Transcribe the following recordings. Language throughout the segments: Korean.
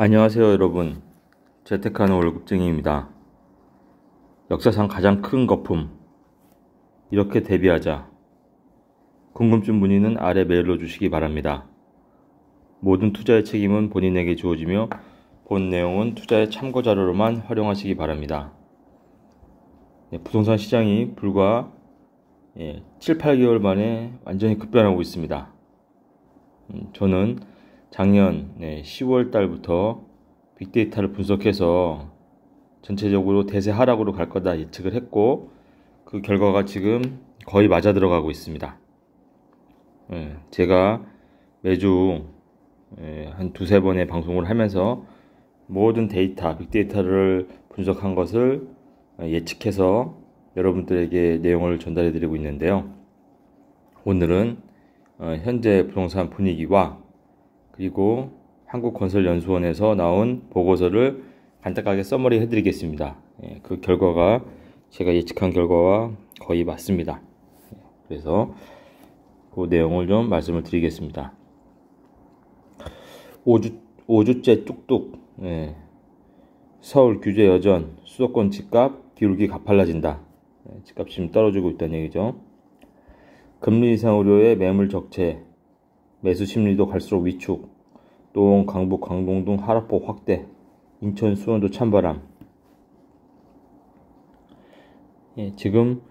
안녕하세요 여러분, 재테크하는 월급쟁이입니다. 역사상 가장 큰 거품, 이렇게 대비하자. 궁금증 문의는 아래 메일로 주시기 바랍니다. 모든 투자의 책임은 본인에게 주어지며 본 내용은 투자의 참고자료로만 활용하시기 바랍니다. 부동산 시장이 불과 7, 8개월 만에 완전히 급변하고 있습니다. 저는 작년 10월 달부터 빅데이터를 분석해서 전체적으로 대세 하락으로 갈 거다 예측을 했고, 그 결과가 지금 거의 맞아 들어가고 있습니다. 제가 매주 한 두세 번의 방송을 하면서 모든 데이터, 빅데이터를 분석한 것을 예측해서 여러분들에게 내용을 전달해 드리고 있는데요. 오늘은 현재 부동산 분위기와 그리고 한국건설연수원에서 나온 보고서를 간단하게 써머리 해드리겠습니다. 그 결과가 제가 예측한 결과와 거의 맞습니다. 그래서 그 내용을 좀 말씀을 드리겠습니다. 5주째 뚝뚝 서울 규제 여전, 수도권 집값 기울기 가팔라진다. 집값이 지금 떨어지고 있다는 얘기죠. 금리 인상 우려에 매물 적체, 매수 심리도 갈수록 위축, 또 강북, 강동 등 하락폭 확대, 인천, 수원도 찬바람. 지금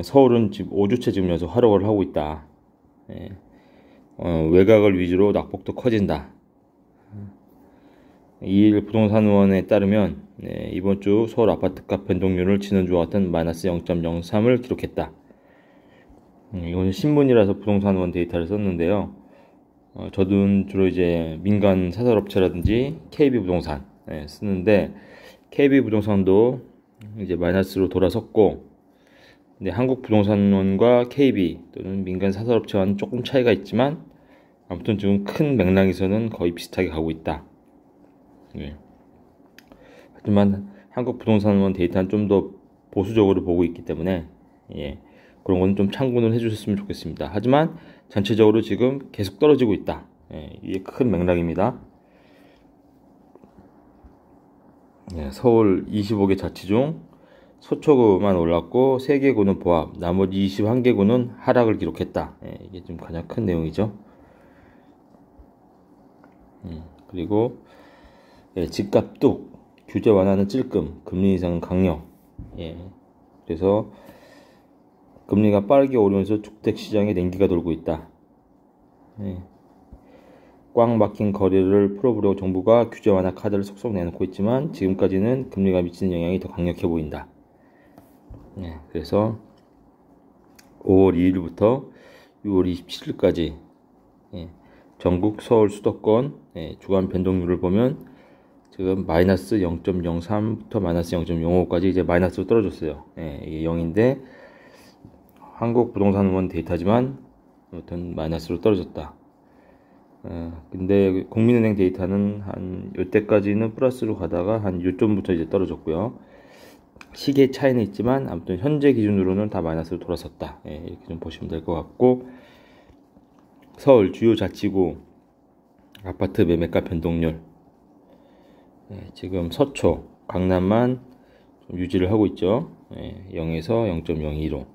서울은 지금 5주째 지금 연속 하락을 하고 있다. 외곽을 위주로 낙폭도 커진다. 2일 부동산원에 따르면 이번 주 서울 아파트값 변동률을 지난주와 같은 마이너스 0.03을 기록했다. 이건 신문이라서 부동산원 데이터를 썼는데요. 저도 주로 이제 민간 사설업체라든지 KB부동산 쓰는데, KB부동산도 이제 마이너스로 돌아섰고, 근데 한국부동산원과 KB 또는 민간 사설업체와는 조금 차이가 있지만 아무튼 지금 큰 맥락에서는 거의 비슷하게 가고 있다. 하지만 한국부동산원 데이터는 좀 더 보수적으로 보고 있기 때문에 그런 건 좀 참고는 해주셨으면 좋겠습니다. 하지만 전체적으로 지금 계속 떨어지고 있다. 이게 큰 맥락입니다. 서울 25개 자치 중 서초구만 올랐고 3개 구는 보합, 나머지 21개구는 하락을 기록했다. 이게 좀 가장 큰 내용이죠. 그리고 집값 뚝, 규제 완화는 찔끔, 금리 인상은 강력. 그래서 금리가 빠르게 오르면서 주택시장에 냉기가 돌고 있다. 꽉 막힌 거래를 풀어보려고 정부가 규제 완화 카드를 속속 내놓고 있지만 지금까지는 금리가 미치는 영향이 더 강력해 보인다. 그래서 5월 2일부터 6월 27일까지 전국 서울 수도권 주간 변동률을 보면 지금 마이너스 0.03부터 마이너스 0.05까지 이제 마이너스로 떨어졌어요. 이게 0인데 한국부동산원 데이터지만 아무튼 마이너스로 떨어졌다. 근데 국민은행 데이터는 한 이때까지는 플러스로 가다가 한 요점부터 이제 떨어졌고요. 시기의 차이는 있지만 아무튼 현재 기준으로는 다 마이너스로 돌아섰다. 이렇게 좀 보시면 될 것 같고, 서울 주요 자치구 아파트 매매가 변동률 지금 서초, 강남만 좀 유지를 하고 있죠. 0에서 0.02로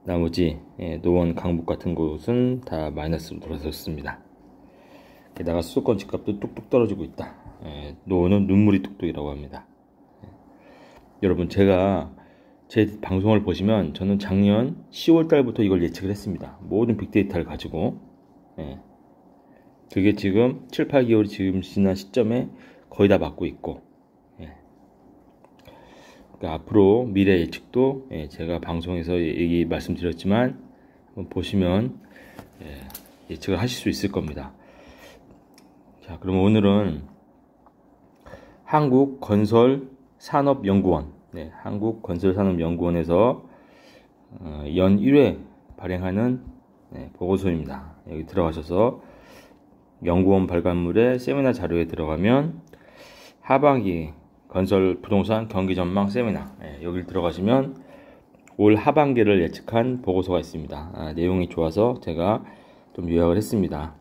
나머지 노원, 강북 같은 곳은 다 마이너스로 돌아섰습니다. 게다가 수도권 집값도 뚝뚝 떨어지고 있다. 노원은 눈물이 뚝뚝이라고 합니다. 여러분, 제가 제 방송을 보시면 저는 작년 10월 달부터 이걸 예측을 했습니다. 모든 빅데이터를 가지고. 그게 지금 7, 8개월이 지금 지난 시점에 거의 다 맞고 있고, 그러니까 앞으로 미래 예측도 제가 방송에서 말씀드렸지만 한번 보시면 예측을 하실 수 있을 겁니다. 자, 그럼 오늘은 한국건설산업연구원, 한국건설산업연구원에서 연 1회 발행하는 보고서입니다. 여기 들어가셔서 연구원 발간물의 세미나 자료에 들어가면 하반기 건설 부동산 경기 전망 세미나, 여기를 들어가시면 올 하반기를 예측한 보고서가 있습니다. 내용이 좋아서 제가 좀 요약을 했습니다.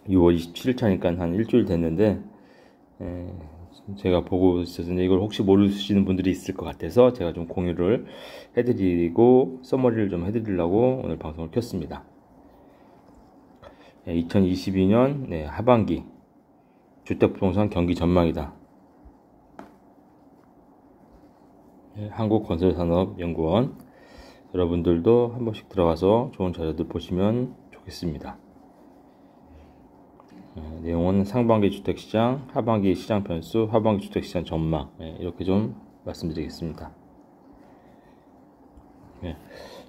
6월 27일 차니까 한 일주일 됐는데 제가 보고 있었는데 이걸 혹시 모르시는 분들이 있을 것 같아서 제가 좀 공유를 해드리고 서머리를 좀 해드리려고 오늘 방송을 켰습니다. 2022년 하반기 주택부동산 경기 전망이다. 한국건설산업연구원 여러분들도 한 번씩 들어가서 좋은 자료들 보시면 좋겠습니다. 내용은 상반기 주택시장, 하반기 시장 변수, 하반기 주택시장 전망 이렇게 좀 말씀드리겠습니다.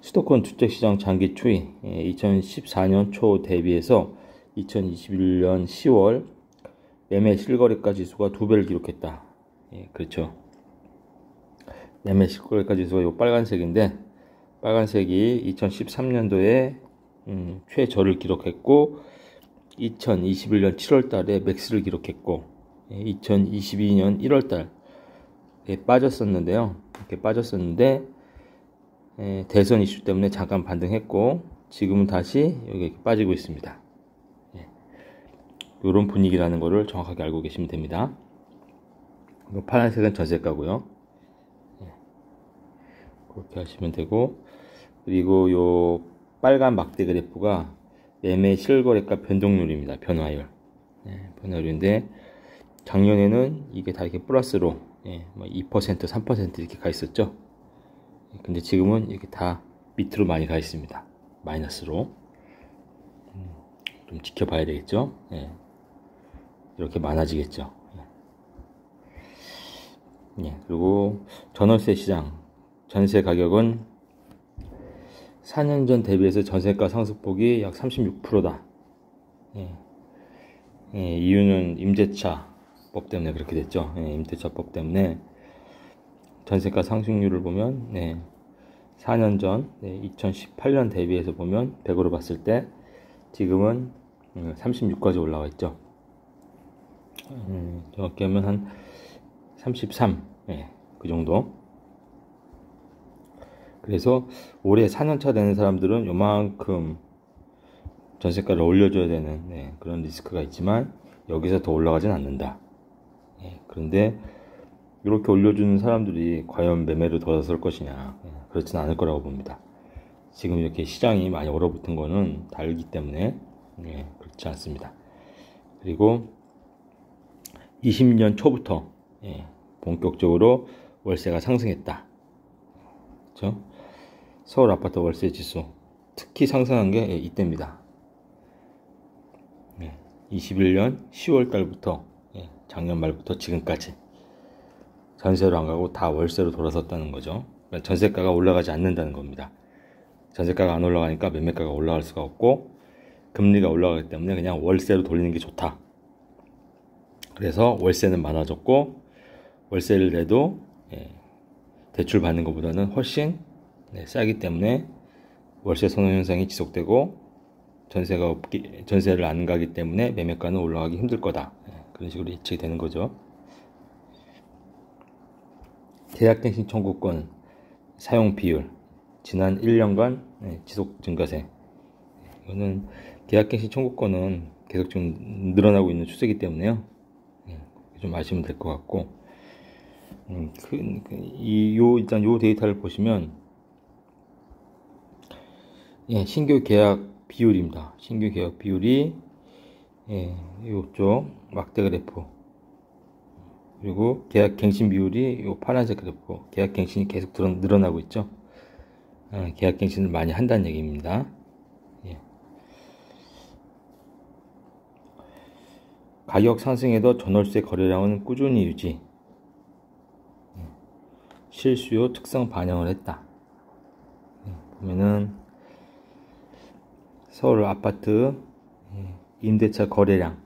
수도권 주택시장 장기 추이 2014년 초 대비해서 2021년 10월 매매 실거래가 지수가 2배를 기록했다. 그렇죠. 매매 실거래가 지수가 이 빨간색인데 빨간색이 2013년도에 최저를 기록했고 2021년 7월 달에 맥스를 기록했고 2022년 1월 달에 빠졌었는데요. 이렇게 빠졌었는데 대선 이슈 때문에 잠깐 반등했고 지금은 다시 여기 빠지고 있습니다. 이런 분위기라는 것을 정확하게 알고 계시면 됩니다. 파란색은 전세가고요. 그렇게 하시면 되고, 그리고 요 빨간 막대 그래프가 매매 실거래가 변동률입니다. 변화율. 변화율인데 작년에는 이게 다 이렇게 플러스로 2%, 3% 이렇게 가 있었죠. 근데 지금은 이렇게 다 밑으로 많이 가 있습니다. 마이너스로. 좀 지켜봐야 되겠죠. 이렇게 많아지겠죠. 그리고 전월세 시장 전세 가격은 4년 전 대비해서 전세가 상승폭이 약 36%다. 이유는 임대차법 때문에 그렇게 됐죠. 임대차법 때문에 전세가 상승률을 보면 4년 전 2018년 대비해서 보면 100으로 봤을 때 지금은 36까지 올라와 있죠. 정확히 하면 한 33, 그 정도. 그래서 올해 4년차 되는 사람들은 요만큼 전세가를 올려줘야 되는 그런 리스크가 있지만 여기서 더 올라가진 않는다. 그런데 이렇게 올려주는 사람들이 과연 매매로 돌아설 것이냐, 그렇지는 않을 거라고 봅니다. 지금 이렇게 시장이 많이 얼어붙은 거는 다르기 때문에 그렇지 않습니다. 그리고 20년 초부터 본격적으로 월세가 상승했다. 그렇죠? 서울 아파트 월세 지수 특히 상승한 게 이때입니다. 21년 10월 달부터 작년 말부터 지금까지 전세로 안 가고 다 월세로 돌아섰다는 거죠. 그러니까 전세가가 올라가지 않는다는 겁니다. 전세가가 안 올라가니까 매매가가 올라갈 수가 없고 금리가 올라가기 때문에 그냥 월세로 돌리는 게 좋다. 그래서 월세는 많아졌고 월세를 내도 대출 받는 것보다는 훨씬 싸기 때문에 월세 선호 현상이 지속되고 전세를 안 가기 때문에 매매가는 올라가기 힘들 거다. 그런 식으로 예측이 되는 거죠. 계약갱신 청구권 사용 비율 지난 1년간 지속 증가세. 이거는 계약갱신 청구권은 계속 좀 늘어나고 있는 추세이기 때문에요. 좀 아시면 될 것 같고, 일단 요 데이터를 보시면, 신규 계약 비율입니다. 신규 계약 비율이, 요쪽 막대 그래프. 그리고 계약 갱신 비율이 요 파란색 그래프. 계약 갱신이 계속 늘어나고 있죠. 계약 갱신을 많이 한다는 얘기입니다. 가격 상승에도 전월세 거래량은 꾸준히 유지. 실수요 특성 반영을 했다. 보면은 서울 아파트 임대차 거래량을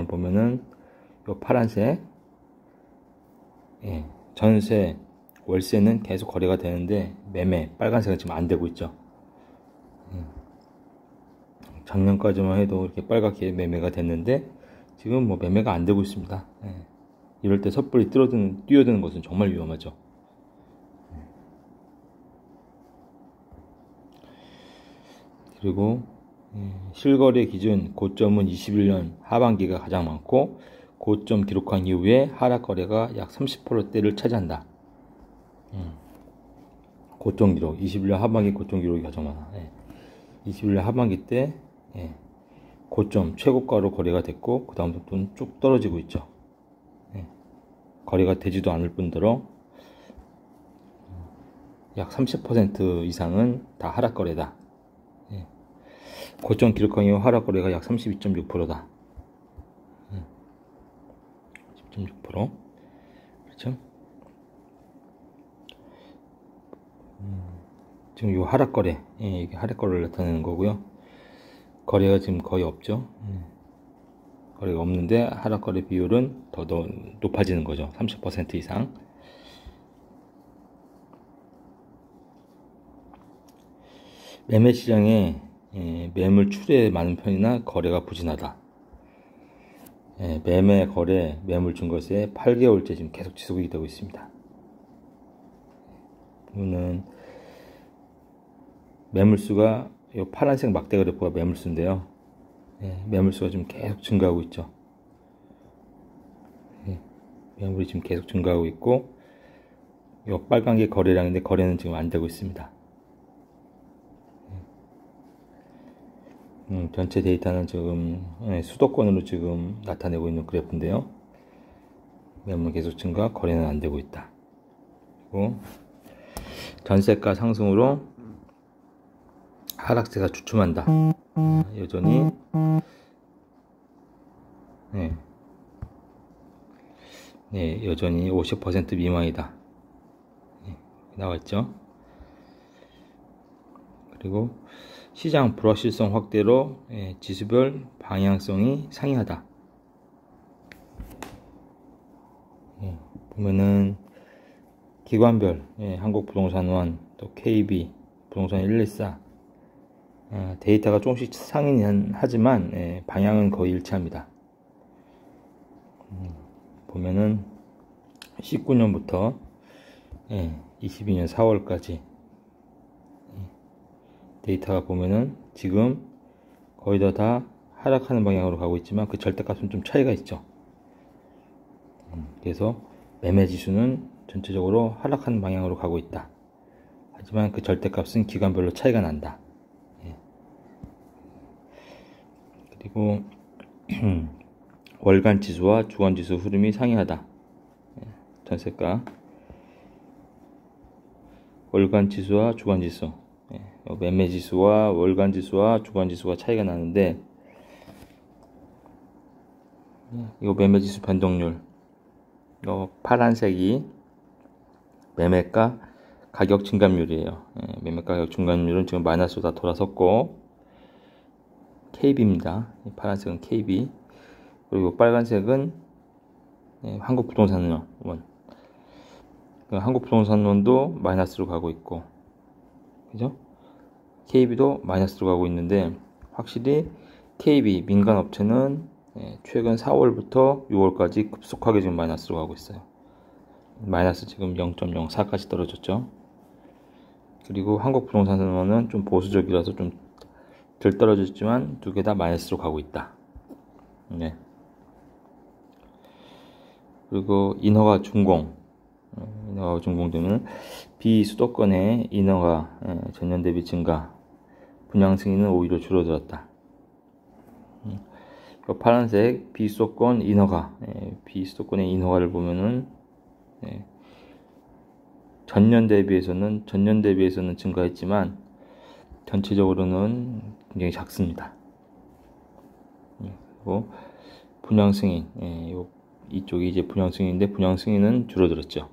보면은 요 파란색 전세 월세는 계속 거래가 되는데 매매 빨간색은 지금 안 되고 있죠. 작년까지만 해도 이렇게 빨갛게 매매가 됐는데 지금 뭐 매매가 안 되고 있습니다. 이럴 때 섣불리 뛰어드는 것은 정말 위험하죠. 그리고 실거래 기준 고점은 21년 하반기가 가장 많고 고점 기록한 이후에 하락 거래가 약 30%대를 차지한다. 고점 기록, 21년 하반기 고점 기록이 가장 많아. 21년 하반기 때 고점 최고가로 거래가 됐고 그 다음부터는 쭉 떨어지고 있죠. 거래가 되지도 않을 뿐더러 약 30% 이상은 다 하락 거래다. 고점 기록한 이후 하락 거래가 약 32.6%다. 10.6%. 그렇죠? 지금 이 하락 거래, 이게 하락 거래를 나타내는 거고요. 거래가 지금 거의 없죠. 거래가 없는데 하락 거래 비율은 더 높아지는 거죠. 30% 이상. 매매 시장에 매물 출에 많은 편이나 거래가 부진하다. 매매, 거래, 매물 증거세 8개월째 지금 계속 지속이 되고 있습니다. 보면은 매물수가 이 파란색 막대 그래프가 매물수인데요. 매물수가 지금 계속 증가하고 있죠. 매물이 지금 계속 증가하고 있고 이 빨간 게 거래량인데 거래는 지금 안 되고 있습니다. 전체 데이터는 지금 수도권으로 지금 나타내고 있는 그래프인데요. 매물 계속 증가, 거래는 안 되고 있다. 그리고 전세가 상승으로 하락세가 주춤한다. 여전히 여전히 50% 미만이다. 나와있죠. 그리고 시장 불확실성 확대로 지수별 방향성이 상이하다. 보면은 기관별 한국부동산원 또 KB 부동산 114 데이터가 조금씩 상이는 하지만 방향은 거의 일치합니다. 보면은 19년부터 22년 4월까지 데이터가 보면은 지금 거의 다 하락하는 방향으로 가고 있지만 그 절대값은 좀 차이가 있죠. 그래서 매매 지수는 전체적으로 하락하는 방향으로 가고 있다. 하지만 그 절대값은 기간별로 차이가 난다. 그리고 월간 지수와 주간 지수 흐름이 상이하다. 전세가 월간 지수와 주간 지수, 매매 지수와 월간 지수와 주간 지수가 차이가 나는데 이거 매매 지수 변동률, 파란색이 매매가 가격 증감률이에요. 매매가 가격 증감률은 지금 마이너스로 다 돌아섰고 KB입니다. 파란색은 KB, 그리고 빨간색은 한국부동산원. 한국부동산원도 마이너스로 가고 있고, 그죠? KB도 마이너스로 가고 있는데 확실히 KB 민간업체는 최근 4월부터 6월까지 급속하게 지금 마이너스로 가고 있어요. 마이너스 지금 0.04까지 떨어졌죠. 그리고 한국부동산원은 좀 보수적이라서 좀 덜 떨어졌지만 두 개 다 마이너스로 가고 있다. 그리고 인허가 준공, 되면 비수도권의 인허가 전년 대비 증가, 분양 승인은 오히려 줄어들었다. 파란색 비수도권 인허가, 비수도권의 인허가를 보면은 전년 대비해서는 증가했지만 전체적으로는 굉장히 작습니다. 그리고 분양 승인, 이쪽이 이제 분양 승인인데 분양 승인은 줄어들었죠.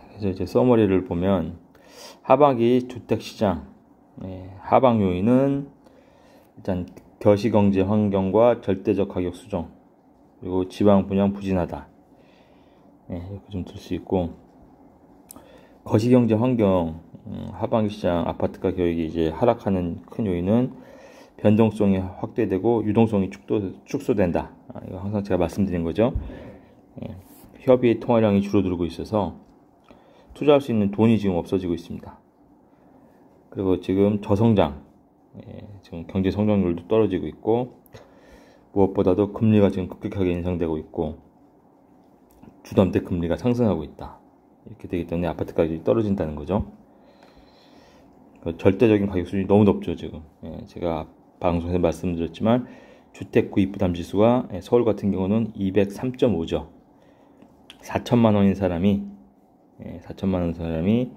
그래서 이제 서머리를 보면 하반기 주택시장 하방 요인은 일단 거시경제 환경과 절대적 가격 수정, 그리고 지방 분양 부진하다. 이렇게 좀 들 수 있고, 거시경제 환경 하반기 시장 아파트가 가격이 이제 하락하는 큰 요인은 변동성이 확대되고 유동성이 축소된다. 이거 항상 제가 말씀드린 거죠. 협의 통화량이 줄어들고 있어서 투자할 수 있는 돈이 지금 없어지고 있습니다. 그리고 지금 저성장, 지금 경제 성장률도 떨어지고 있고, 무엇보다도 금리가 지금 급격하게 인상되고 있고, 주담대 금리가 상승하고 있다. 이렇게 되기 때문에 아파트 가격이 떨어진다는 거죠. 절대적인 가격 수준이 너무 높죠, 지금. 제가 방송에서 말씀드렸지만, 주택 구입 부담 지수가 서울 같은 경우는 203.5죠. 4천만 원인 사람이, 4천만 원 사람이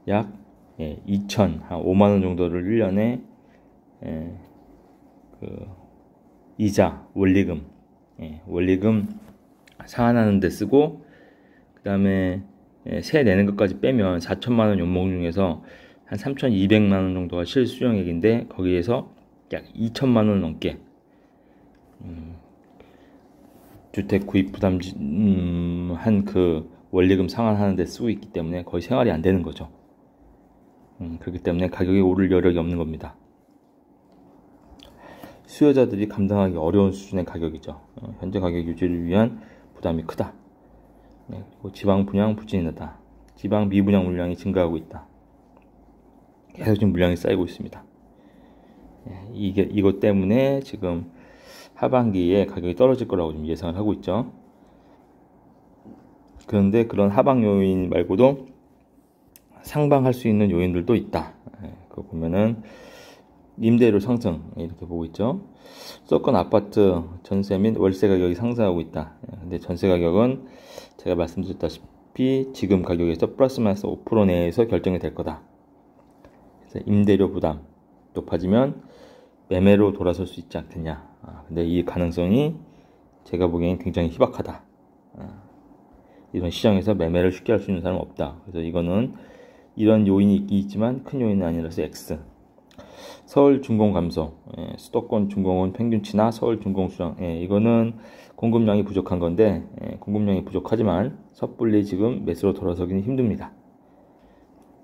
약 2천, 한 5만 원 정도를 1년에 이자, 원리금 상환하는 데 쓰고, 그 다음에 세 내는 것까지 빼면 4천만 원 연봉 중에서 한 3,200만 원 정도가 실수령액인데, 거기에서 약 2천만 원 넘게 주택 구입 부담 한 그 원리금 상환하는 데 쓰고 있기 때문에 거의 생활이 안 되는 거죠. 그렇기 때문에 가격이 오를 여력이 없는 겁니다. 수요자들이 감당하기 어려운 수준의 가격이죠. 현재 가격 유지를 위한 부담이 크다. 그리고 지방 분양 부진이 나다. 지방 미분양 물량이 증가하고 있다. 계속 지금 물량이 쌓이고 있습니다. 이것 때문에 지금 하반기에 가격이 떨어질 거라고 좀 예상을 하고 있죠. 그런데 그런 하방 요인 말고도 상방할 수 있는 요인들도 있다. 그거 보면은 임대료 상승 이렇게 보고 있죠. 수도권 아파트 전세 및 월세 가격이 상승하고 있다. 근데 전세 가격은 제가 말씀드렸다시피 지금 가격에서 플러스 마이너스 5% 내에서 결정이 될 거다. 그래서 임대료 부담 높아지면 매매로 돌아설 수 있지 않겠냐. 근데 이 가능성이 제가 보기엔 굉장히 희박하다. 이런 시장에서 매매를 쉽게 할 수 있는 사람은 없다. 그래서 이거는 이런 요인이 있지만 큰 요인은 아니라서 X. 서울 준공 감소, 수도권 준공은 평균치나 서울 준공 수량, 이거는 공급량이 부족한 건데, 공급량이 부족하지만 섣불리 지금 매수로 돌아서기는 힘듭니다.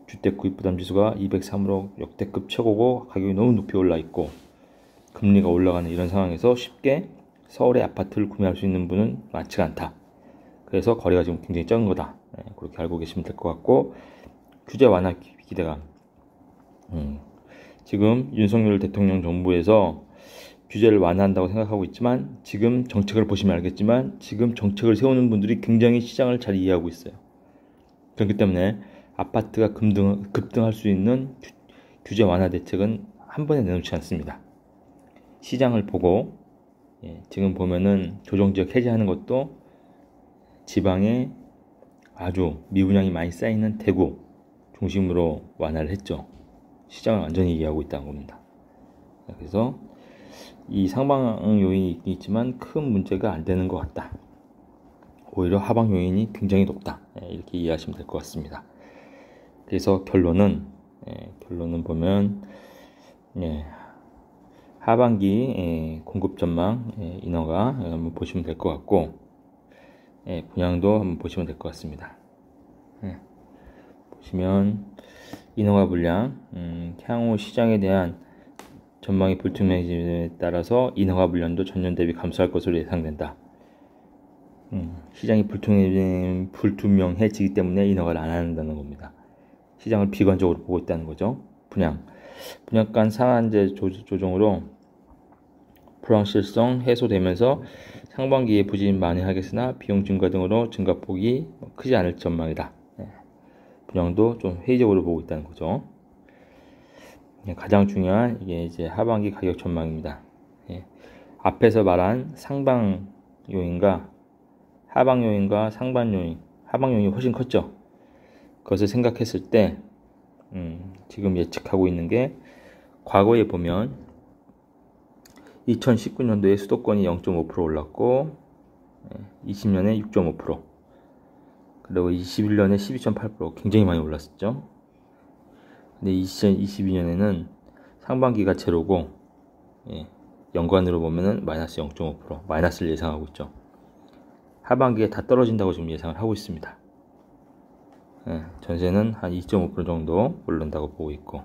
주택 구입 부담 지수가 203으로 역대급 최고고 가격이 너무 높이 올라 있고, 금리가 올라가는 이런 상황에서 쉽게 서울의 아파트를 구매할 수 있는 분은 많지가 않다. 그래서 거래가 지금 굉장히 적은 거다. 그렇게 알고 계시면 될 것 같고, 규제 완화 기대감. 지금 윤석열 대통령 정부에서 규제를 완화한다고 생각하고 있지만, 지금 정책을 보시면 알겠지만 지금 정책을 세우는 분들이 굉장히 시장을 잘 이해하고 있어요. 그렇기 때문에 아파트가 급등할 수 있는 규제 완화 대책은 한 번에 내놓지 않습니다. 시장을 보고, 지금 보면은 조정지역 해제하는 것도 지방에 아주 미분양이 많이 쌓이는 대구 중심으로 완화를 했죠. 시장을 완전히 이해하고 있다는 겁니다. 그래서 이 상방 요인이 있지만 큰 문제가 안 되는 것 같다. 오히려 하방 요인이 굉장히 높다. 이렇게 이해하시면 될 것 같습니다. 그래서 결론은 보면 하반기 공급 전망 인허가 한번 보시면 될 것 같고, 분양도 한번 보시면 될 것 같습니다. 보시면 인허가 물량, 향후 시장에 대한 전망이 불투명해짐에 따라서 인허가 물량도 전년 대비 감소할 것으로 예상된다. 시장이 불투명해지기 때문에 인허가를 안 한다는 겁니다. 시장을 비관적으로 보고 있다는 거죠. 분양가 상한제 조정으로 불확실성 해소되면서 상반기에 부진이 만회하겠으나 비용 증가 등으로 증가폭이 크지 않을 전망이다. 분양도 좀 회의적으로 보고 있다는 거죠. 가장 중요한 이게 이제 하반기 가격 전망입니다. 앞에서 말한 상방 요인과 하방 요인과 상반 요인, 하방 요인이 훨씬 컸죠. 그것을 생각했을 때 지금 예측하고 있는 게, 과거에 보면 2019년도에 수도권이 0.5% 올랐고 20년에 6.5%, 그리고 21년에 12.8% 굉장히 많이 올랐었죠. 근데 2022년에는 상반기가 제로고, 연간으로 보면은 마이너스 0.5%, 마이너스를 예상하고 있죠. 하반기에 다 떨어진다고 지금 예상을 하고 있습니다. 전세는 한 2.5% 정도 오른다고 보고 있고,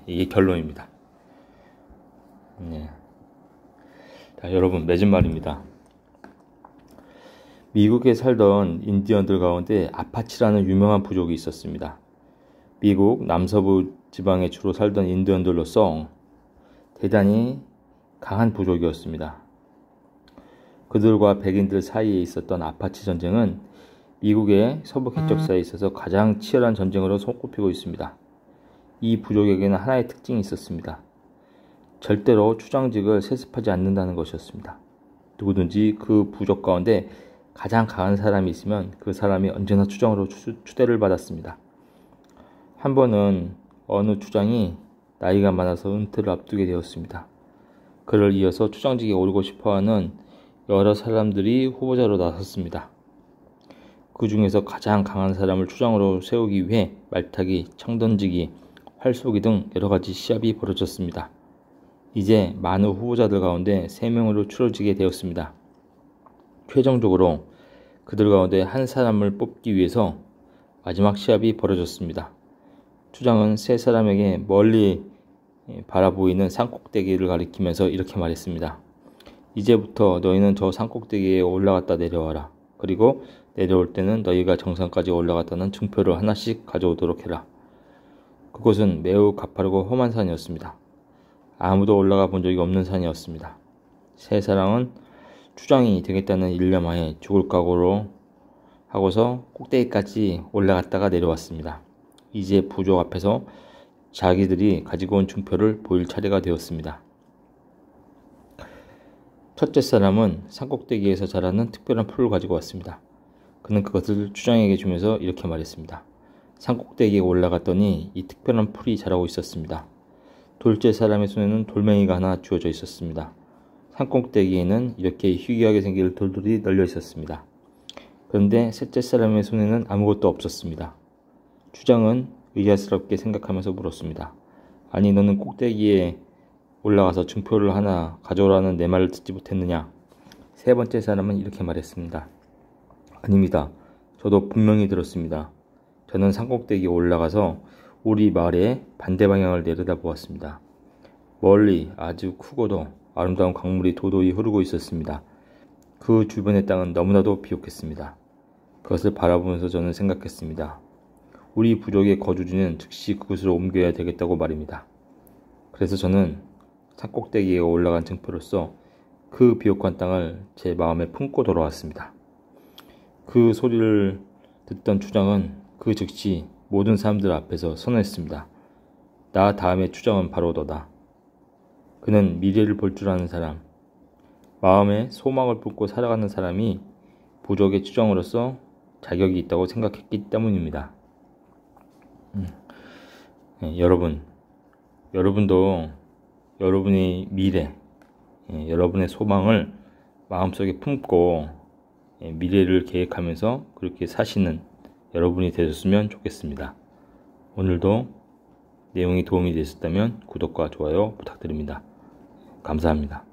이게 결론입니다. 자, 여러분, 맺은 말입니다. 미국에 살던 인디언들 가운데 아파치라는 유명한 부족이 있었습니다. 미국 남서부 지방에 주로 살던 인디언들로서 대단히 강한 부족이었습니다. 그들과 백인들 사이에 있었던 아파치 전쟁은 미국의 서부 개척사에 있어서 가장 치열한 전쟁으로 손꼽히고 있습니다. 이 부족에게는 하나의 특징이 있었습니다. 절대로 추장직을 세습하지 않는다는 것이었습니다. 누구든지 그 부족 가운데 가장 강한 사람이 있으면 그 사람이 언제나 추장으로 추대를 받았습니다. 한 번은 어느 추장이 나이가 많아서 은퇴를 앞두게 되었습니다. 그를 이어서 추장직에 오르고 싶어하는 여러 사람들이 후보자로 나섰습니다. 그 중에서 가장 강한 사람을 추장으로 세우기 위해 말타기, 창던지기, 활쏘기 등 여러가지 시합이 벌어졌습니다. 이제 많은 후보자들 가운데 3명으로 추려지게 되었습니다. 최종적으로 그들 가운데 한 사람을 뽑기 위해서 마지막 시합이 벌어졌습니다. 추장은 3사람에게 멀리 바라보이는 산꼭대기를 가리키면서 이렇게 말했습니다. 이제부터 너희는 저 산꼭대기에 올라갔다 내려와라. 그리고 내려올 때는 너희가 정상까지 올라갔다는 증표를 하나씩 가져오도록 해라. 그곳은 매우 가파르고 험한 산이었습니다. 아무도 올라가 본 적이 없는 산이었습니다. 3사람은 추장이 되겠다는 일념하에 죽을 각오로 하고서 꼭대기까지 올라갔다가 내려왔습니다. 이제 부족 앞에서 자기들이 가지고 온 증표를 보일 차례가 되었습니다. 첫째 사람은 산꼭대기에서 자라는 특별한 풀을 가지고 왔습니다. 그는 그것을 추장에게 주면서 이렇게 말했습니다. 산꼭대기에 올라갔더니 이 특별한 풀이 자라고 있었습니다. 둘째 사람의 손에는 돌멩이가 하나 주어져 있었습니다. 산꼭대기에는 이렇게 희귀하게 생긴 돌들이 널려 있었습니다. 그런데 셋째 사람의 손에는 아무것도 없었습니다. 추장은 의아스럽게 생각하면서 물었습니다. 아니, 너는 꼭대기에 올라가서 증표를 하나 가져오라는 내 말을 듣지 못했느냐? 3번째 사람은 이렇게 말했습니다. 아닙니다. 저도 분명히 들었습니다. 저는 산꼭대기에 올라가서 우리 마을의 반대 방향을 내려다보았습니다. 멀리 아주 크고도 아름다운 강물이 도도히 흐르고 있었습니다. 그 주변의 땅은 너무나도 비옥했습니다. 그것을 바라보면서 저는 생각했습니다. 우리 부족의 거주지는 즉시 그곳으로 옮겨야 되겠다고 말입니다. 그래서 저는 산꼭대기에 올라간 증표로서 그 비옥한 땅을 제 마음에 품고 돌아왔습니다. 그 소리를 듣던 추장은 그 즉시 모든 사람들 앞에서 선언했습니다. 나 다음에 추장은 바로 너다. 그는 미래를 볼 줄 아는 사람, 마음에 소망을 품고 살아가는 사람이 부족의 추장으로서 자격이 있다고 생각했기 때문입니다. 여러분도 여러분의 미래, 여러분의 소망을 마음속에 품고 미래를 계획하면서 그렇게 사시는 여러분이 되셨으면 좋겠습니다. 오늘도 내용이 도움이 되셨다면 구독과 좋아요 부탁드립니다. 감사합니다.